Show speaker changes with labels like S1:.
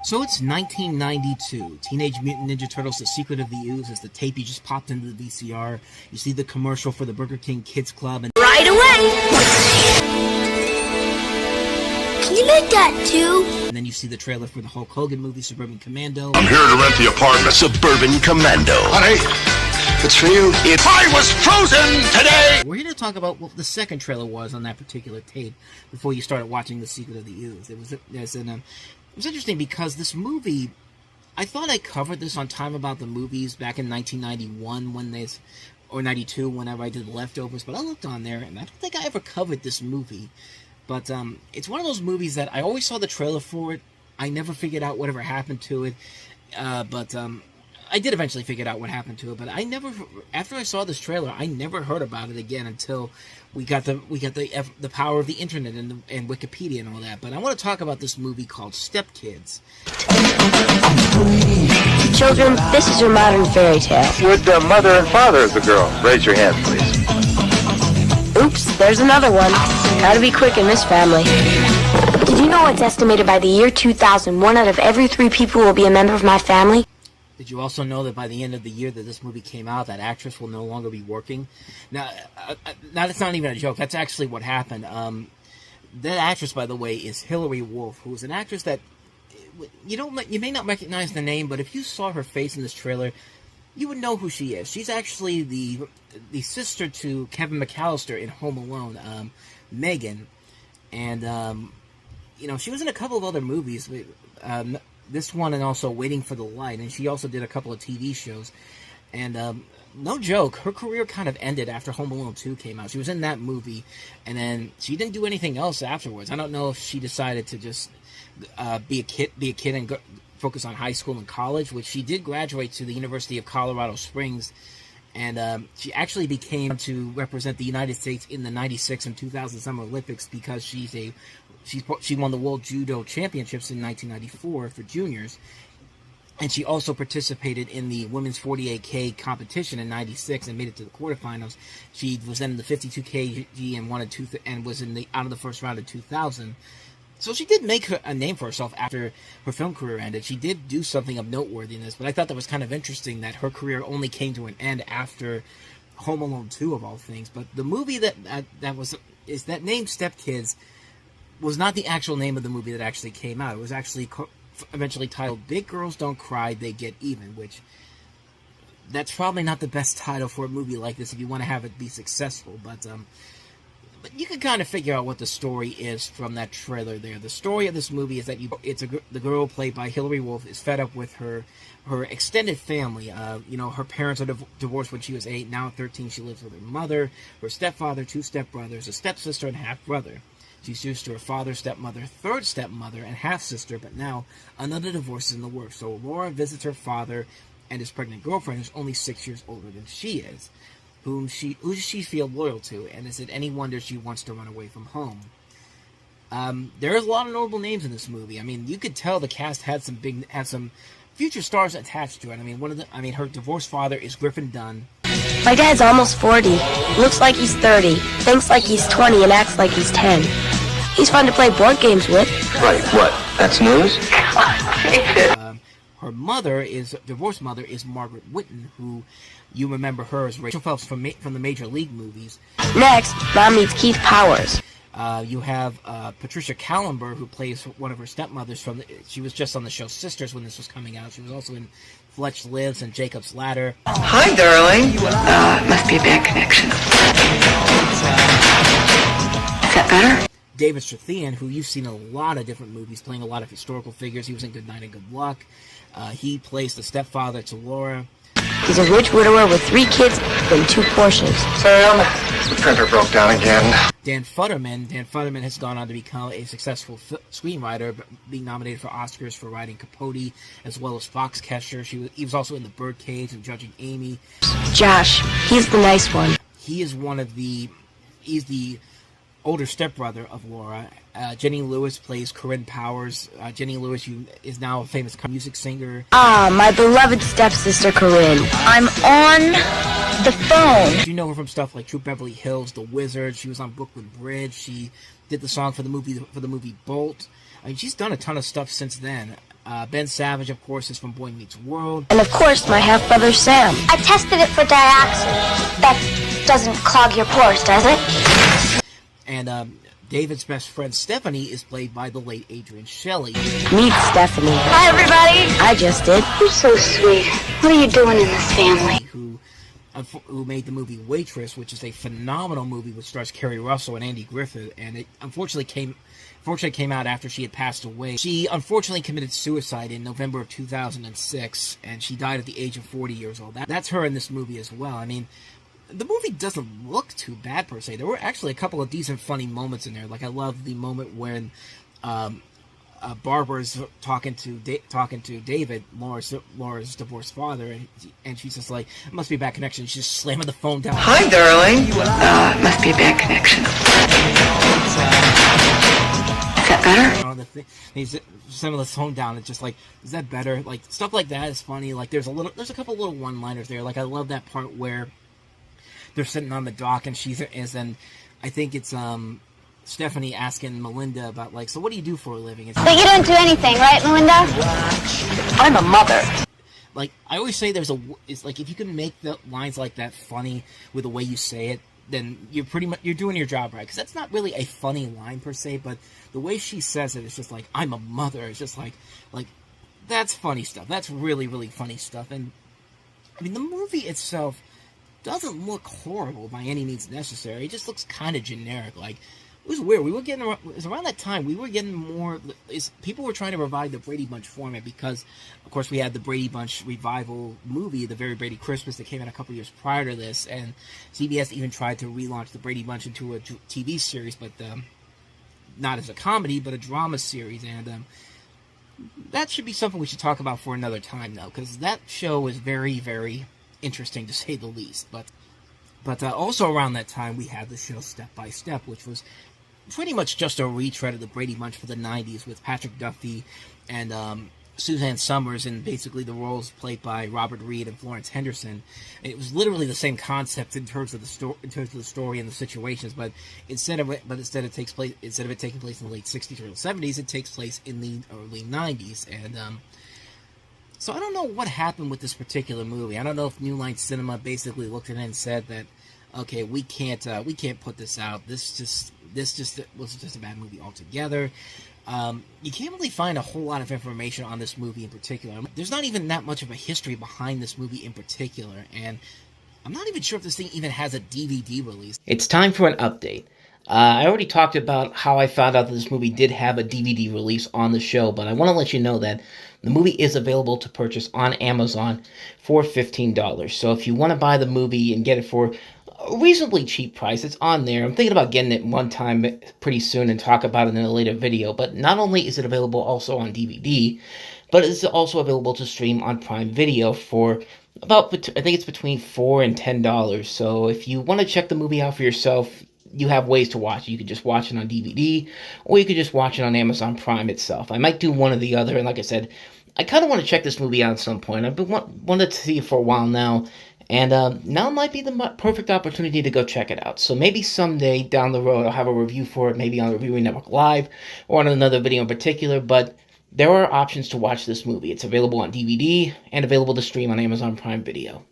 S1: So it's 1992. Teenage Mutant Ninja Turtles: The Secret of the Ooze is the tape you just popped into the VCR. You see the commercial for the Burger King Kids Club, and
S2: right away! Can you make that too?
S1: And then you see the trailer for the Hulk Hogan movie, Suburban Commando.
S3: I'm here to rent the apartment. Suburban Commando. Honey, it's for you. If I was frozen today!
S1: We're here to talk about what the second trailer was on that particular tape before you started watching The Secret of the Ooze. It was interesting because this movie, I thought I covered this on Time About the Movies back in 1991 or 92, whenever I did Leftovers, but I looked on there and I don't think I ever covered this movie. But it's one of those movies that I always saw the trailer for it. I never figured out whatever happened to it. But I did eventually figure out what happened to it. But after I saw this trailer, I never heard about it again until we got the power of the internet and Wikipedia and all that. But I want to talk about this movie called StepKids.
S4: Children, this is your modern fairy tale.
S5: Would the mother and father of the girl raise your hand, please?
S4: Oops, there's another one. Gotta be quick in this family. Did you know it's estimated by the year 2000, 1 out of every 3 people will be a member of my family?
S1: Did you also know that by the end of the year that this movie came out, that actress will no longer be working? Now that's not even a joke. That's actually what happened. That actress, by the way, is Hilary Wolf, who is an actress that you may not recognize the name, but if you saw her face in this trailer, you would know who she is. She's actually the sister to Kevin McAllister in Home Alone, Megan, and she was in a couple of other movies. This one and also Waiting for the Light, and she also did a couple of TV shows. And no joke, her career kind of ended after Home Alone 2 came out. She was in that movie, and then she didn't do anything else afterwards. I don't know if she decided to just be a kid and focus on high school and college, which she did graduate to the University of Colorado Springs, and she actually became to represent the United States in the 96 and 2000 Summer Olympics because she won the World Judo Championships in 1994 for juniors, and she also participated in the women's 48K competition in 96 and made it to the quarterfinals. She was then in the 52 kg and was out of the first round of 2000. So she did make a name for herself after her film career ended. She did do something of noteworthiness, but I thought that was kind of interesting that her career only came to an end after Home Alone 2 of all things. But the movie that name StepKids was not the actual name of the movie that actually came out. It was actually eventually titled Big Girls Don't Cry, They Get Even, which that's probably not the best title for a movie like this if you want to have it be successful. But you can kind of figure out what the story is from that trailer there. The story of this movie is that the girl played by Hilary Wolf is fed up with her extended family. Her parents are divorced when she was 8. Now at 13, she lives with her mother, her stepfather, 2 stepbrothers, a stepsister, and a half-brother. She's used to her father, stepmother, third stepmother, and half-sister, but now another divorce is in the works. So Laura visits her father and his pregnant girlfriend, who's only 6 years older than she is, who she feels loyal to, and is it any wonder she wants to run away from home? There's a lot of notable names in this movie. I mean, you could tell the cast had some future stars attached to it. I mean, her divorced father is Griffin Dunn.
S4: My dad's almost 40. Looks like he's 30. Thinks like he's 20 and acts like he's 10. He's fun to play board games with.
S5: Right, what? That's news?
S1: Her divorced mother is Margaret Whitten, who you remember her as Rachel Phelps from the Major League movies.
S4: Next, Mom meets Keith Powers.
S1: You have Patricia Callenber, who plays one of her stepmothers she was just on the show Sisters when this was coming out. She was also in Fletch Lives and Jacob's Ladder.
S6: Hi, darling. Must be a bad connection. Is that better?
S1: David Strathairn, who you've seen in a lot of different movies, playing a lot of historical figures. He was in Good Night and Good Luck. He plays the stepfather to Laura.
S4: He's a rich widower with 3 kids and 2 Porsches.
S5: Sam, the printer broke down again.
S1: Dan Futterman has gone on to become a successful screenwriter, being nominated for Oscars for writing Capote, as well as Foxcatcher. He was also in The Birdcage and Judging Amy.
S4: Josh, he's the nice one.
S1: He's the older stepbrother of Laura. Jenny Lewis plays Corinne Powers. Jenny Lewis is now a famous music singer.
S4: Ah, my beloved stepsister Corinne.
S2: I'm on the phone.
S1: You know her from stuff like Troop Beverly Hills, The Wizard. She was on Brooklyn Bridge. She did the song for the movie Bolt. I mean, she's done a ton of stuff since then. Ben Savage, of course, is from Boy Meets World.
S4: And of course, my half-brother Sam.
S2: I tested it for dioxin. That doesn't clog your pores, does it?
S1: And David's best friend Stephanie is played by the late Adrian Shelley.
S4: Meet Stephanie.
S2: Hi, everybody.
S4: I just did.
S2: You're so sweet. What are you doing in this family?
S1: Who made the movie Waitress, which is a phenomenal movie which stars Kerry Russell and Andy Griffith, and it unfortunately came out after she had passed away. She unfortunately committed suicide in November of 2006, and she died at the age of 40 years old. That's her in this movie as well. I mean, the movie doesn't look too bad per se. There were actually a couple of decent, funny moments in there. Like, I love the moment when Barbara's talking to David, Laura's divorced father, and she's just like, "It must be a bad connection." She's just slamming the phone down.
S6: Hi, darling. It must be a bad connection. Is that better?
S1: He's slamming the phone down. It's just like, is that better? Like, stuff like that is funny. Like, there's a couple little one-liners there. Like, I love that part where they're sitting on the dock, and and I think it's Stephanie asking Melinda about, like, so what do you do for a living?
S2: But you don't do anything, right, Melinda?
S4: I'm a mother.
S1: Like, I always say it's like, if you can make the lines like that funny with the way you say it, then you're doing your job right. Because that's not really a funny line per se, but the way she says it, it's just like, I'm a mother. It's just like, that's funny stuff. That's really, really funny stuff. And, I mean, the movie itself doesn't look horrible by any means necessary. It just looks kind of generic. Like, it was weird. It was around that time we were getting more. People were trying to revive the Brady Bunch format because, of course, we had the Brady Bunch revival movie, The Very Brady Christmas, that came out a couple years prior to this, and CBS even tried to relaunch the Brady Bunch into a TV series, but not as a comedy, but a drama series, and that should be something we should talk about for another time, though, because that show is very, very interesting, to say the least. But also around that time, we had the show Step by Step, which was pretty much just a retread of the Brady Bunch for the 90s, with Patrick Duffy and Suzanne Summers, and basically the roles played by Robert Reed and Florence Henderson. It was literally the same concept in terms of the story and the situations, but instead of it taking place in the late 60s or the 70s, it takes place in the early 90s. And so I don't know what happened with this particular movie. I don't know if New Line Cinema basically looked at it and said that, okay, we can't put this out. This was just a bad movie altogether. You can't really find a whole lot of information on this movie in particular. There's not even that much of a history behind this movie in particular, and I'm not even sure if this thing even has a DVD release. It's time for an update. I already talked about how I found out that this movie did have a DVD release on the show, but I want to let you know that the movie is available to purchase on Amazon for $15. So if you want to buy the movie and get it for a reasonably cheap price, it's on there. I'm thinking about getting it one time pretty soon and talk about it in a later video. But not only is it available also on DVD, but it's also available to stream on Prime Video for about, I think it's between $4 and $10. So if you want to check the movie out for yourself, you have ways to watch it. You could just watch it on DVD, or you could just watch it on Amazon Prime itself. I might do one or the other, and like I said, I kind of want to check this movie out at some point. I've been wanted to see it for a while now, and now might be the perfect opportunity to go check it out. So maybe someday down the road I'll have a review for it, maybe on Reviewing Network Live, or on another video in particular, but there are options to watch this movie. It's available on DVD, and available to stream on Amazon Prime Video.